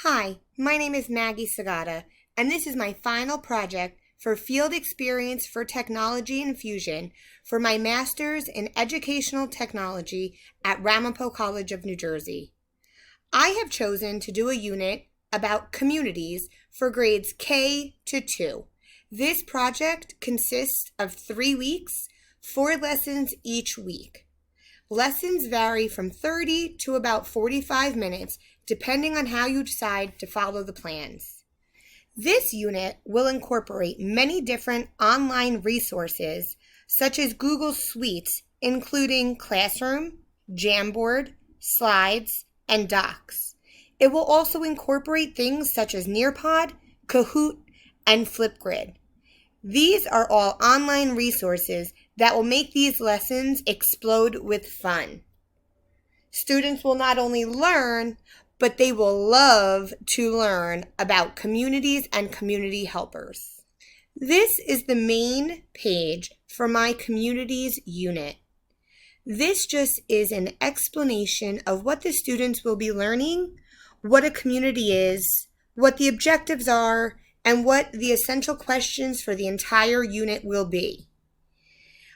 Hi, my name is Ms.Segotta, and this is my final project for Field Experience for Technology Infusion for my Master's in Educational Technology at Ramapo College of New Jersey. I have chosen to do a unit about communities for grades K to 2. This project consists of 3 weeks, 4 lessons each week. Lessons vary from 30 to about 45 minutes, depending on how you decide to follow the plans. This unit will incorporate many different online resources, such as Google Suites, including Classroom, Jamboard, Slides, and Docs. It will also incorporate things such as Nearpod, Kahoot, and Flipgrid. These are all online resources that will make these lessons explode with fun. Students will not only learn, but they will love to learn about communities and community helpers. This is the main page for my communities unit. This just is an explanation of what the students will be learning, what a community is, what the objectives are, and what the essential questions for the entire unit will be.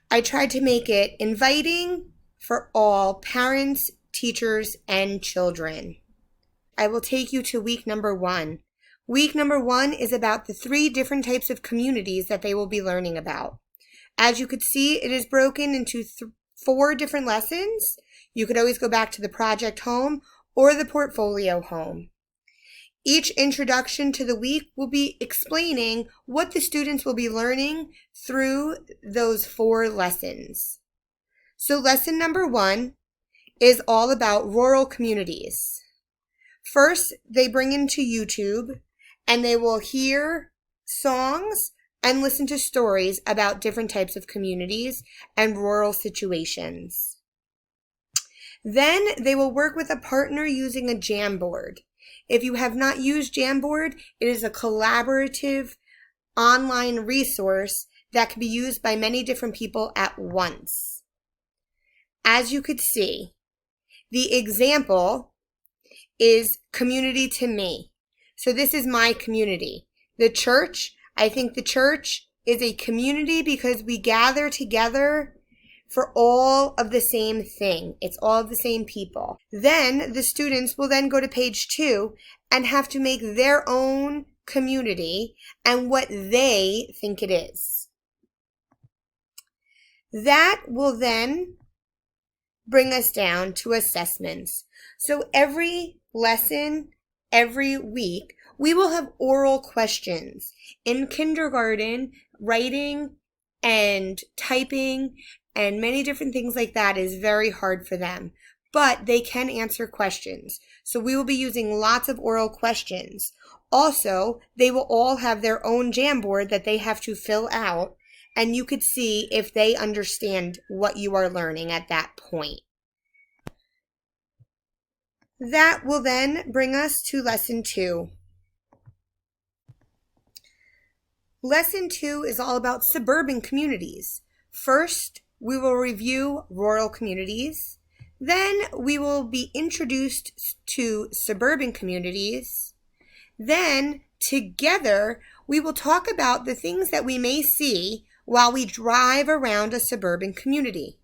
I tried to make it inviting for all parents, teachers, and children. I will take you to week number 1. Week number 1 is about the 3 different types of communities that they will be learning about. As you could see, it is broken into 4 different lessons. You could always go back to the project home or the portfolio home. Each introduction to the week will be explaining what the students will be learning through those 4 lessons. So lesson number 1 is all about rural communities. First, they bring into YouTube and they will hear songs and listen to stories about different types of communities and rural situations. Then they will work with a partner using a Jamboard. If you have not used Jamboard, it is a collaborative online resource that can be used by many different people at once. As you could see, the example is community to me. So this is my community. The church, I think the church is a community because we gather together for all of the same thing. It's all of the same people. Then the students will then go to page 2 and have to make their own community and what they think it is. That will then bring us down to assessments. So every lesson, every week, we will have oral questions. In kindergarten, writing and typing and many different things like that is very hard for them, but they can answer questions. So we will be using lots of oral questions. Also, they will all have their own Jamboard that they have to fill out, and you could see if they understand what you are learning at that point. That will then bring us to lesson 2. Lesson 2 is all about suburban communities. First, we will review rural communities. Then we will be introduced to suburban communities. Then together we will talk about the things that we may see while we drive around a suburban community.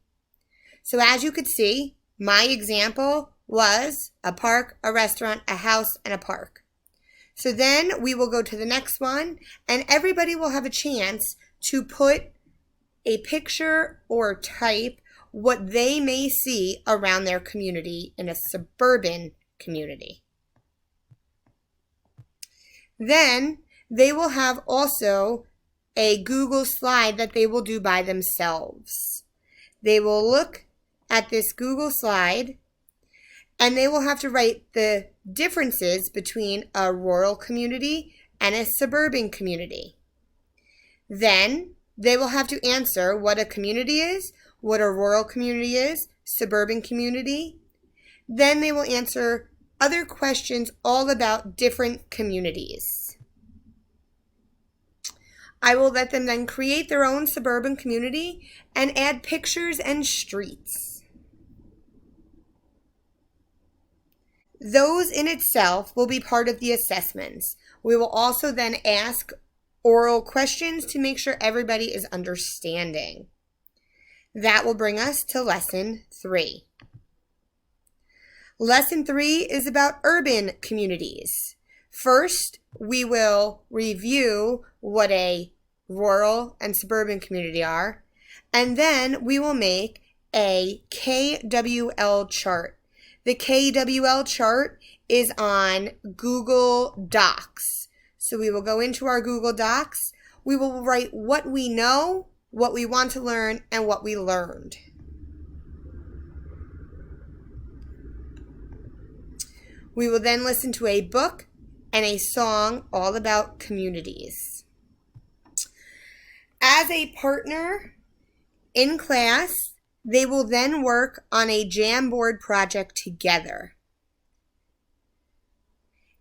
So as you could see, my example was a park, a restaurant, a house, and a park. So then we will go to the next one, and everybody will have a chance to put a picture or type what they may see around their community in a suburban community. Then they will have also a Google slide that they will do by themselves. They will look at this Google slide and they will have to write the differences between a rural community and a suburban community. Then they will have to answer what a community is, what a rural community is, suburban community. Then they will answer other questions all about different communities. I will let them then create their own suburban community and add pictures and streets. Those in itself will be part of the assessments. We will also then ask oral questions to make sure everybody is understanding. That will bring us to Lesson 3. Lesson 3 is about urban communities. First, we will review what a rural and suburban community are, and then we will make a KWL chart. The KWL chart is on Google Docs. So we will go into our Google Docs. We will write what we know, what we want to learn, and what we learned. We will then listen to a book and a song all about communities. As a partner in class, they will then work on a Jamboard project together.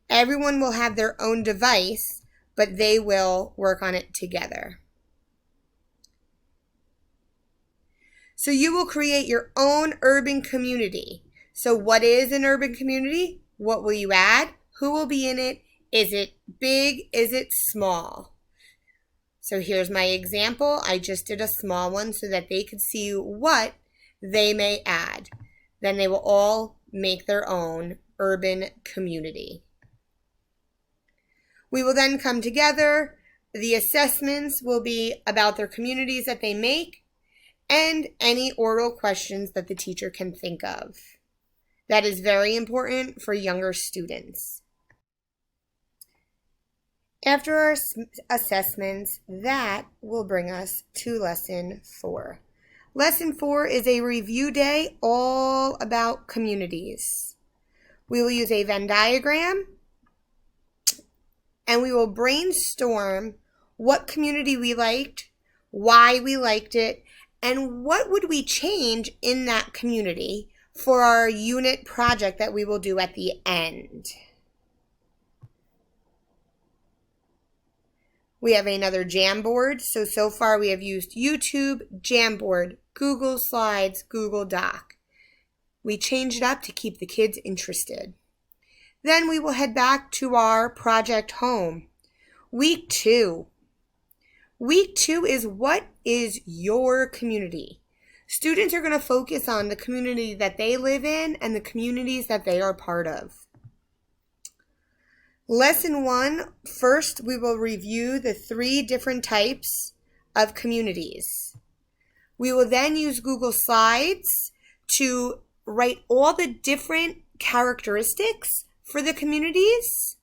Everyone will have their own device, but they will work on it together. So you will create your own urban community. So what is an urban community? What will you add? Who will be in it? Is it big? Is it small? So here's my example. I just did a small one so that they could see what they may add. Then they will all make their own urban community. We will then come together. The assessments will be about their communities that they make and any oral questions that the teacher can think of. That is very important for younger students. After our assessments, that will bring us to Lesson 4. Lesson 4 is a review day all about communities. We will use a Venn diagram and we will brainstorm what community we liked, why we liked it, and what would we change in that community for our unit project that we will do at the end. We have another Jamboard. So far we have used YouTube, Jamboard, Google Slides, Google Doc. We changed it up to keep the kids interested. Then we will head back to our project home. Week 2. Week 2 is what is your community? Students are going to focus on the community that they live in and the communities that they are part of. Lesson 1, first we will review the 3 different types of communities. We will then use Google Slides to write all the different characteristics for the communities.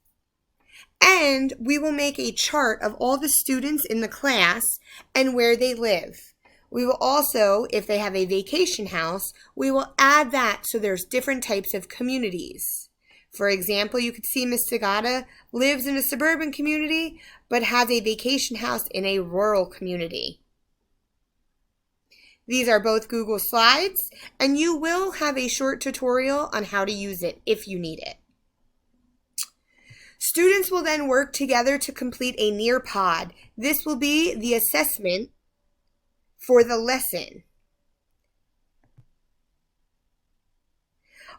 And we will make a chart of all the students in the class and where they live. We will also, if they have a vacation house, we will add that so there's different types of communities. For example, you could see Ms.Segotta lives in a suburban community but has a vacation house in a rural community. These are both Google Slides, and you will have a short tutorial on how to use it if you need it. Students will then work together to complete a Nearpod. This will be the assessment for the lesson.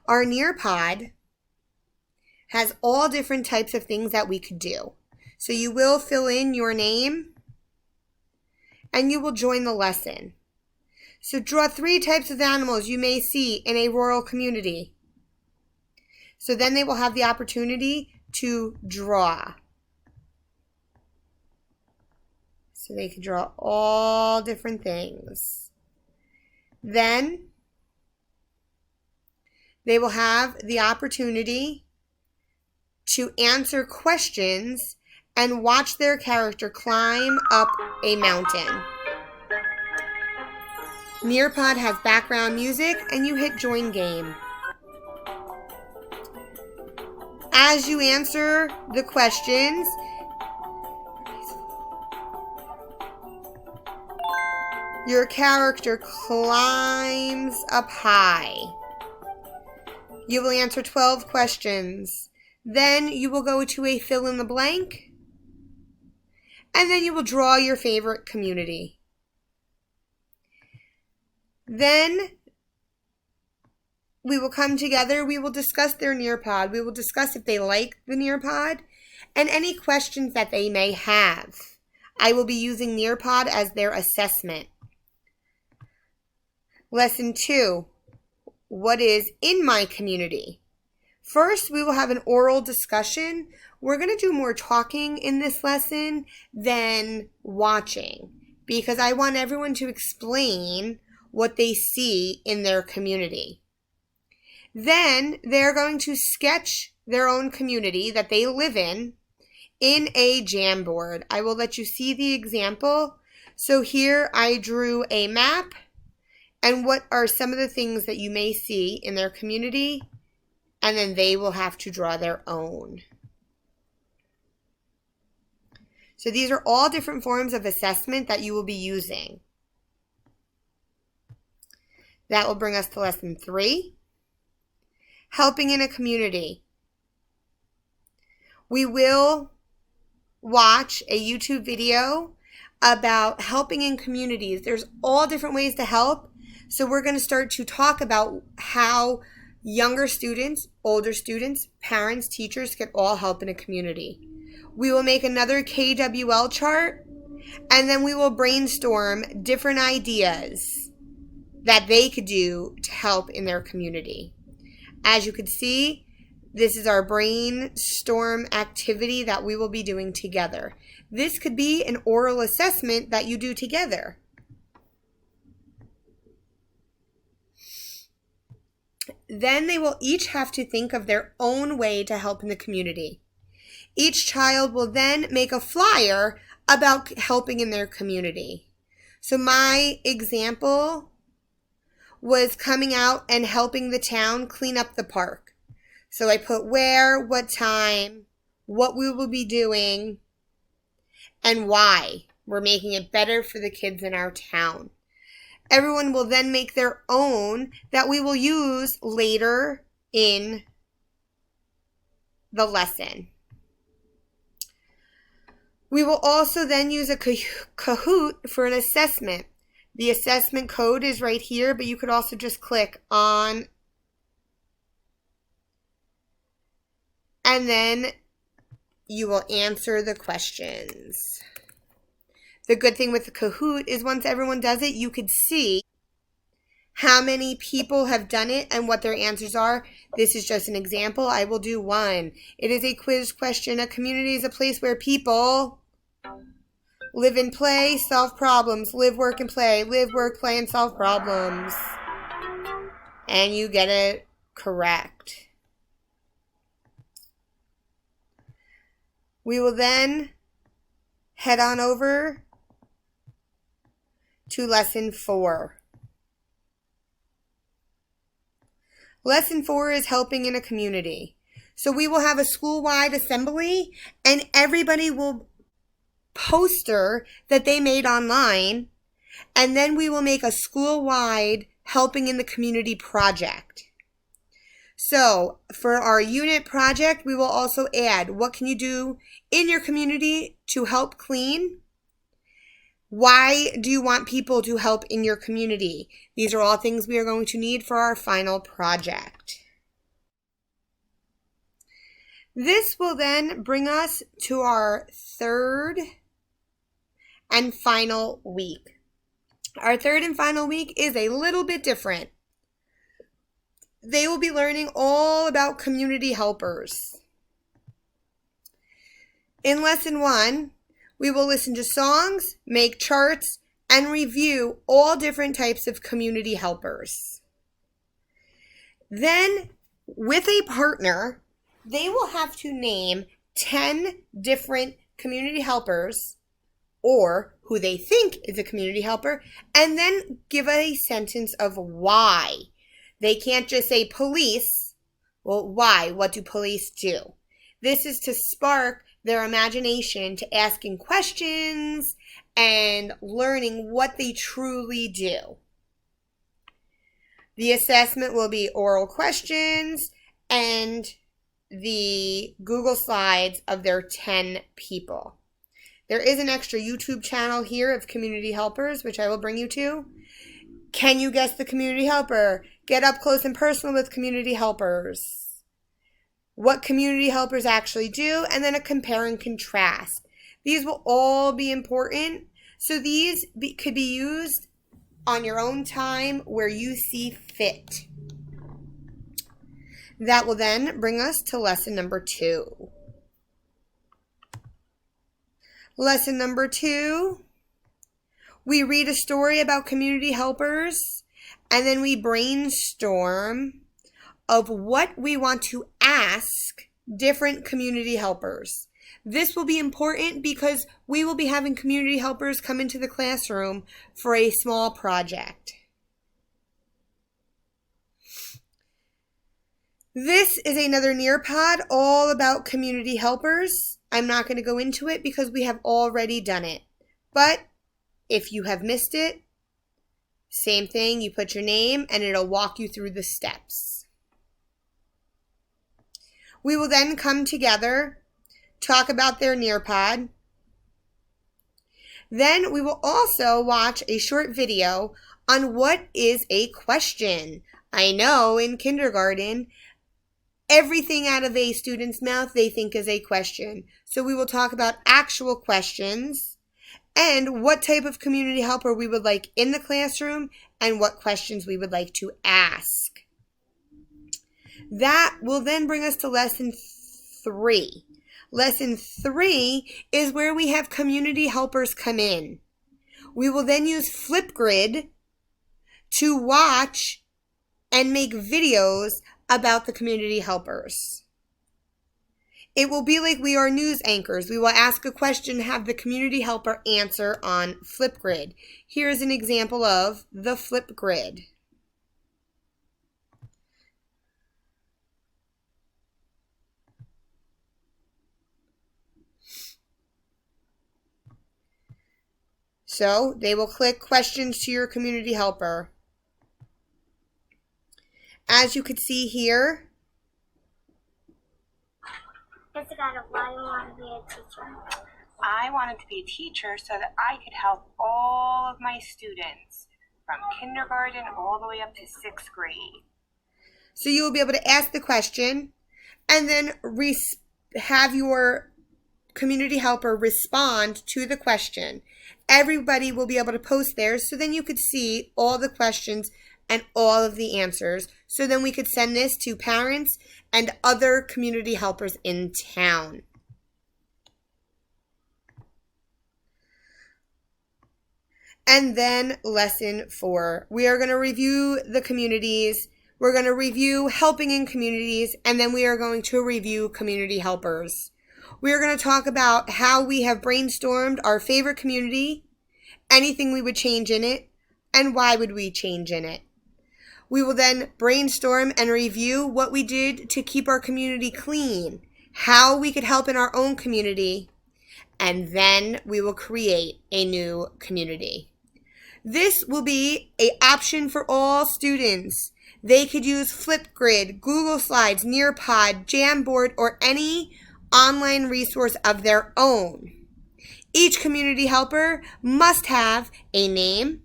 Our Nearpod has all different types of things that we could do. So you will fill in your name and you will join the lesson. So draw 3 types of animals you may see in a rural community. So then they will have the opportunity to draw. So they can draw all different things. Then they will have the opportunity to answer questions and watch their character climb up a mountain. Nearpod has background music and you hit join game. As you answer the questions, your character climbs up high. You will answer 12 questions. Then you will go to a fill in the blank. And then you will draw your favorite community. Then we will come together. We will discuss their Nearpod. We will discuss if they like the Nearpod and any questions that they may have. I will be using Nearpod as their assessment. Lesson 2, what is in my community? First, we will have an oral discussion. We're going to do more talking in this lesson than watching because I want everyone to explain what they see in their community. Then they're going to sketch their own community that they live in a Jamboard. I will let you see the example. So here I drew a map and what are some of the things that you may see in their community, and then they will have to draw their own. So these are all different forms of assessment that you will be using. That will bring us to lesson 3, helping in a community. We will watch a YouTube video about helping in communities. There's all different ways to help. So we're going to start to talk about how younger students, older students, parents, teachers can all help in a community. We will make another KWL chart, and then we will brainstorm different ideas that they could do to help in their community. As you can see, this is our brainstorm activity that we will be doing together. This could be an oral assessment that you do together. Then they will each have to think of their own way to help in the community. Each child will then make a flyer about helping in their community. So my example was coming out and helping the town clean up the park. So I put where, what time, what we will be doing, and why we're making it better for the kids in our town. Everyone will then make their own that we will use later in the lesson. We will also then use a Kahoot for an assessment. The assessment code is right here, but you could also just click on and then you will answer the questions. The good thing with the Kahoot is once everyone does it, you could see how many people have done it and what their answers are. This is just an example. I will do one. It is a quiz question. A community is a place where people live and play, solve problems, live, work, and play. Live, work, play, and solve problems. And you get it correct. We will then head on over to lesson 4. Lesson 4 is helping in a community. So we will have a school-wide assembly and everybody will poster that they made online, and then we will make a school-wide helping in the community project. So for our unit project, we will also add what can you do in your community to help clean? Why do you want people to help in your community? These are all things we are going to need for our final project. This will then bring us to our third and final week. Our third and final week is a little bit different. They will be learning all about community helpers. In lesson 1, we will listen to songs, make charts, and review all different types of community helpers. Then, with a partner, they will have to name 10 different community helpers, or who they think is a community helper, and then give a sentence of why. They can't just say police. Well, why? What do police do? This is to spark their imagination to asking questions and learning what they truly do. The assessment will be oral questions and the Google Slides of their 10 people. There is an extra YouTube channel here of community helpers, which I will bring you to. Can you guess the community helper? Get up close and personal with community helpers. What community helpers actually do, and then a compare and contrast. These will all be important. So these could be used on your own time where you see fit. That will then bring us to lesson number 2. Lesson number 2, we read a story about community helpers, and then we brainstorm of what we want to ask different community helpers. This will be important because we will be having community helpers come into the classroom for a small project. This is another Nearpod all about community helpers. I'm not going to go into it because we have already done it. But if you have missed it, same thing, you put your name and it'll walk you through the steps. We will then come together, talk about their Nearpod. Then we will also watch a short video on what is a question. I know in kindergarten, everything out of a student's mouth they think is a question. So we will talk about actual questions and what type of community helper we would like in the classroom and what questions we would like to ask. That will then bring us to lesson 3. Lesson 3 is where we have community helpers come in. We will then use Flipgrid to watch and make videos about the community helpers. It will be like we are news anchors. We will ask a question, have the community helper answer on Flipgrid. Here's an example of the Flipgrid. So they will click questions to your community helper. As you could see here, Ms.Segotta, why do you want to be a teacher? I wanted to be a teacher so that I could help all of my students from kindergarten all the way up to 6th grade. So you will be able to ask the question and then have your community helper respond to the question. Everybody will be able to post theirs so then you could see all the questions and all of the answers. So then we could send this to parents and other community helpers in town. And then lesson 4. We are going to review the communities. We're going to review helping in communities, and then we are going to review community helpers. We are going to talk about how we have brainstormed our favorite community, anything we would change in it, and why would we change in it. We will then brainstorm and review what we did to keep our community clean, how we could help in our own community, and then we will create a new community. This will be an option for all students. They could use Flipgrid, Google Slides, Nearpod, Jamboard, or any online resource of their own. Each community helper must have a name,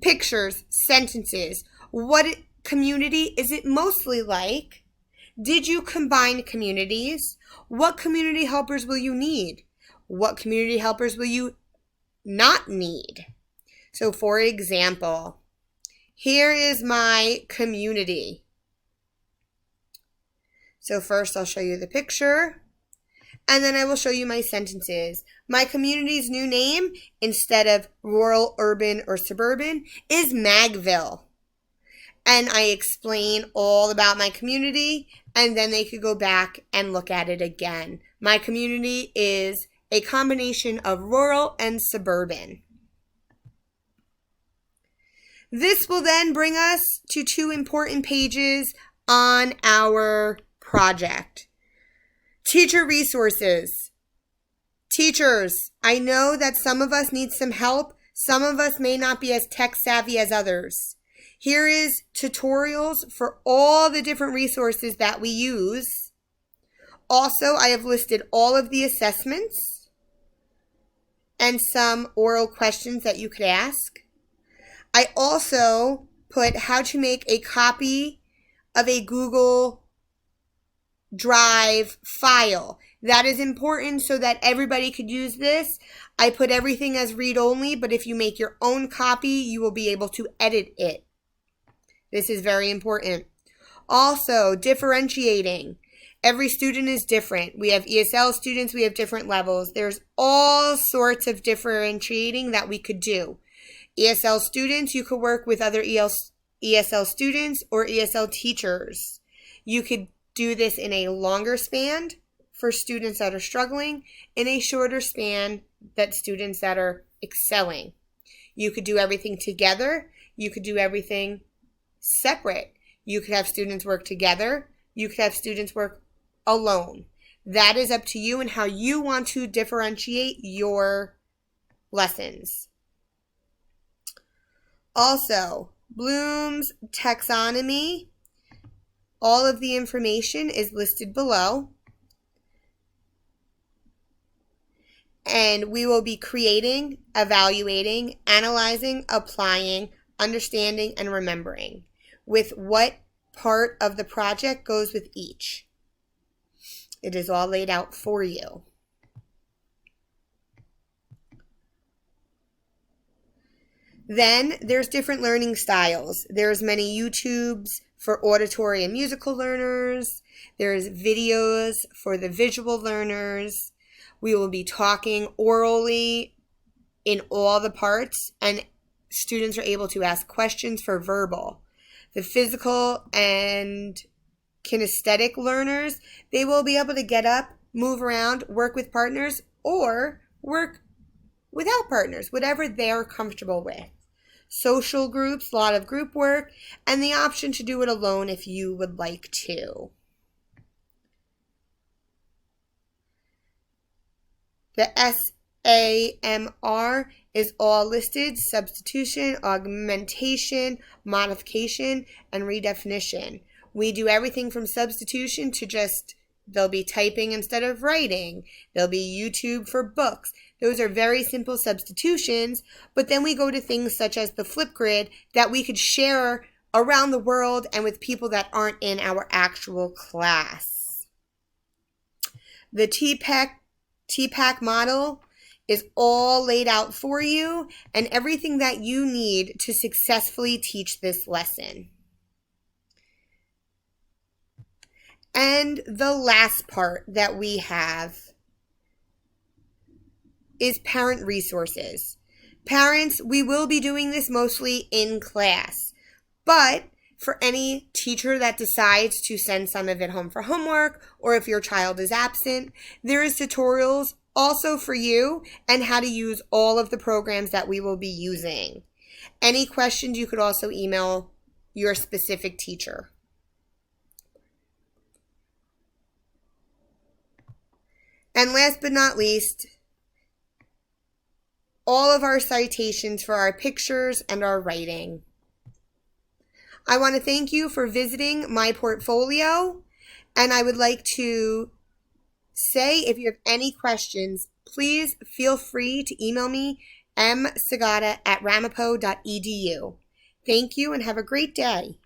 pictures, sentences. What community is it mostly like? Did you combine communities? What community helpers will you need? What community helpers will you not need? So for example, here is my community. So first I'll show you the picture, and then I will show you my sentences. My community's new name, instead of rural, urban, or suburban, is Magville. And I explain all about my community, and then they could go back and look at it again. My community is a combination of rural and suburban. This will then bring us to 2 important pages on our project. Teacher resources. Teachers, I know that some of us need some help. Some of us may not be as tech savvy as others. Here is tutorials for all the different resources that we use. Also, I have listed all of the assessments and some oral questions that you could ask. I also put how to make a copy of a Google Drive file. That is important so that everybody could use this. I put everything as read-only, but if you make your own copy, you will be able to edit it. This is very important. Also, differentiating. Every student is different. We have ESL students, we have different levels. There's all sorts of differentiating that we could do. ESL students, you could work with other ESL students or ESL teachers. You could do this in a longer span for students that are struggling, in a shorter span that students that are excelling. You could do everything together. You could do everything separate. You could have students work together. You could have students work alone. That is up to you and how you want to differentiate your lessons. Also, Bloom's taxonomy. All of the information is listed below. And we will be creating, evaluating, analyzing, applying, understanding, and remembering with what part of the project goes with each. It is all laid out for you. Then there's different learning styles. There's many YouTubes for auditory and musical learners. There's videos for the visual learners. We will be talking orally in all the parts, and students are able to ask questions for verbal. The physical and kinesthetic learners, they will be able to get up, move around, work with partners, or work without partners, whatever they're comfortable with. Social groups, a lot of group work, and the option to do it alone if you would like to. The SAMR is all listed: substitution, augmentation, modification, and redefinition. We do everything from substitution to just, there'll be typing instead of writing. There'll be YouTube for books. Those are very simple substitutions, but then we go to things such as the Flipgrid that we could share around the world and with people that aren't in our actual class. The TPAC model is all laid out for you and everything that you need to successfully teach this lesson. And the last part that we have is parent resources. Parents, we will be doing this mostly in class, but for any teacher that decides to send some of it home for homework, or if your child is absent, there is tutorials also for you and how to use all of the programs that we will be using. Any questions, you could also email your specific teacher. And last but not least, all of our citations for our pictures and our writing. I want to thank you for visiting my portfolio, and I would like to say, if you have any questions, please feel free to email me, Ms.Segotta@ramapo.edu. Thank you and have a great day.